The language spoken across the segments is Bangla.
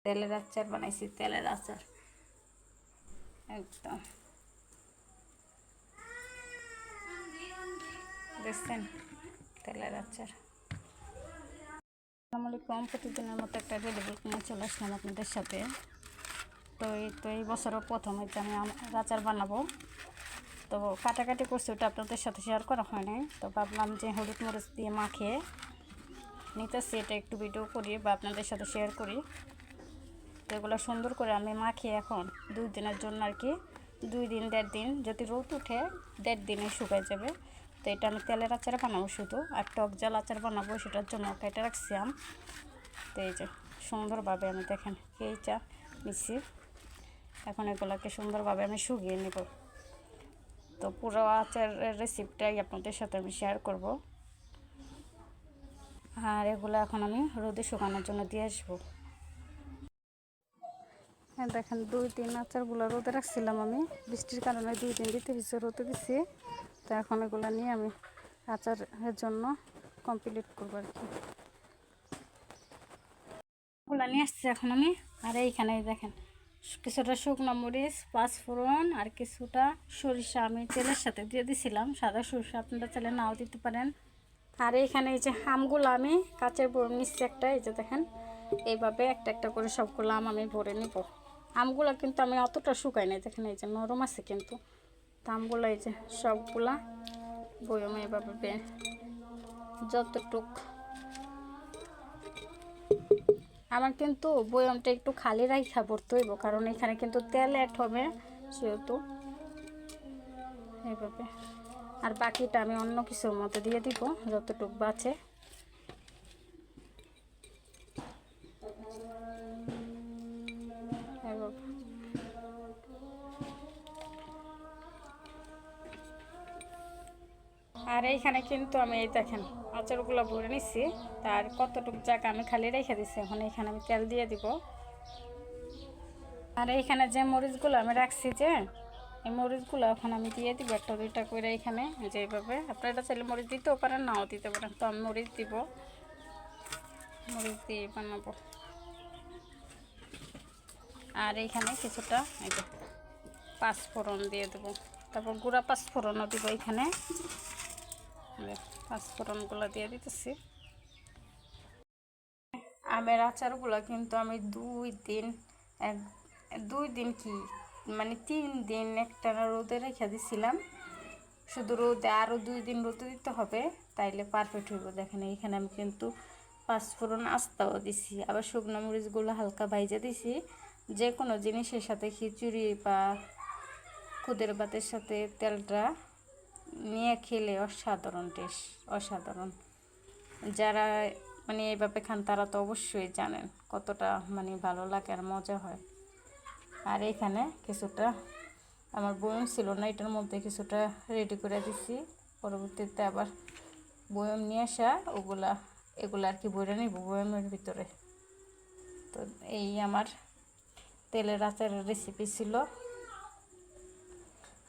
তেলের আচার বানাইছি, তেলের আচার একদম দেখছেন, তেলের আচার। আসসালামু আলাইকুম, প্রতিদিনের মতো একটা রেডি ব্লগ নিয়ে চলে আসলাম আপনাদের সাথে। এই বছরও প্রথম হচ্ছে আমি আচার বানাবো। তো কাটাকাটি করছি, ওটা আপনাদের সাথে শেয়ার করা হয় নাই। তো ভাবলাম যে হলুদ মরিচ দিয়ে মাখিয়ে নিতেছি, এটা একটু ভিডিও করি বা আপনাদের সাথে শেয়ার করি। তো এগুলো সুন্দর করে আমি মাখিয়ে এখন 2 দিনের জন্য আর কি, 2 দিন 1.5 দিন যদি রোদ উঠে 1.5 দিনে শুকায় যাবে। তো এটা আমি তেলের আচার বানাবো শুধু, আর টক জাল আচার বানাবো, সেটার জন্য কেটে রাখছি আম। তো এই যে সুন্দরভাবে আমি দেখেন এইটা নিচ্ছি, এখন এগুলোকে সুন্দরভাবে আমি শুকিয়ে নেব। তো পুরো আচারের রেসিপিটাই আপনাদের সাথে আমি শেয়ার করব। আর এগুলো এখন আমি রোদে শুকানোর জন্য দিয়ে আসবো। হ্যাঁ দেখেন, 2 দিন আচারগুলো রোদে রাখছিলাম আমি, বৃষ্টির কারণে 2 দিন দিতে হয়েছে, রোদে দিচ্ছি। তো এখন এগুলো নিয়ে আমি আচারের জন্য কমপ্লিট করবো আর কি। এগুলো নিয়ে আসছি এখন আমি। আর এইখানে দেখেন কিছুটা শুকনো মরিচ, পাঁচফোড়ন আর কিছুটা সরিষা আমি তেলের সাথে দিয়ে দিছিলাম, সাদা সরিষা, আপনারা চাইলে নাও দিতে পারেন। আর এইখানে এই যে আমগুলো আমি কাঁচের বড় নিচ্ছি একটা, এই যে দেখেন এইভাবে একটা একটা করে সবগুলো আম আমি ভরে নিব। আমগুলো কিন্তু আমি অতটা শুকাই নাই, দেখেন এই যে নরম আছে কিন্তু। তো আমগুলো এই যে সবগুলা বয়মে এভাবে যতটুক, আমার কিন্তু বয়মটা একটু খালি রাখা ভরতে হইব, কারণ এখানে কিন্তু তেল অ্যাড হবে সেহেতু এইভাবে। আর বাকিটা আমি অন্য কিছুর মধ্যে দিয়ে দিব যতটুক বাঁচে। আর এইখানে কিন্তু আমি এই দেখেন আচারগুলো ভরে নিচ্ছি, তার কতটুকু জায়গা আমি খালি রেখে দিচ্ছি। এখন এখানে আমি তেল দিয়ে দিব। আর এইখানে যে মরিচগুলো আমি রাখছি, যে এই মরিচগুলো এখন আমি দিয়ে দিব একটা দুইটা করে এইখানে, যেভাবে আপনারা চাইলে মরিচ দিতেও পারেন, নাও দিতে পারেন। তো আমি মরিচ দিব, মরিচ দিয়ে বানাবো। আর এইখানে কিছুটা এই যে পাঁচফোড়ন দিয়ে দেবো, তারপর গুঁড়া পাঁচফোড়নও দিব এইখানে, পাঁচফোড়নগুলো দিয়ে দিতেছি। আমের আচারগুলো কিন্তু আমি 2 দিন কি মানে 3 দিন একটানা রোদে রেখে দিছিলাম। শুধু রোদে আরও 2 দিন রোদে দিতে হবে, তাইলে পারফেক্ট হইব। দেখেন এইখানে আমি কিন্তু পাঁচফোড়ন আস্তাও দিছি, আবার শুকনো মরিচগুলো হালকা ভাইজা দিছি। যে কোনো জিনিসের সাথে খিচুড়ি বা খুদের ভাতের সাথে তেলটা নিয়ে খেলে অসাধারণ টেস্ট, অসাধারণ। যারা মানে এইভাবে খান তারা তো অবশ্যই জানেন কতটা মানে ভালো লাগে আর মজা হয়। আর এইখানে কিছুটা আমার বয়ম ছিল না, এটার মধ্যে কিছুটা রেডি করে দিছি, পরবর্তীতে আবার বয়ম নিয়ে আসা এগুলো আর কি বইরে নিব বয়মের ভিতরে। তো এই আমার তেলের আচারের রেসিপি ছিল,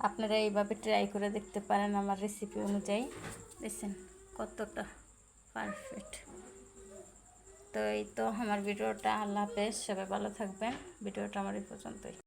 আপনারা এইভাবে ট্রাই করে দেখতে পারেন আমার রেসিপি অনুযায়ী। দেখছেন কতটা পারফেক্ট। তো এই তো আমার ভিডিওটা, আল্লাহ হাফেজ, সবাই ভালো থাকবেন। ভিডিওটা আমার এই পর্যন্তই।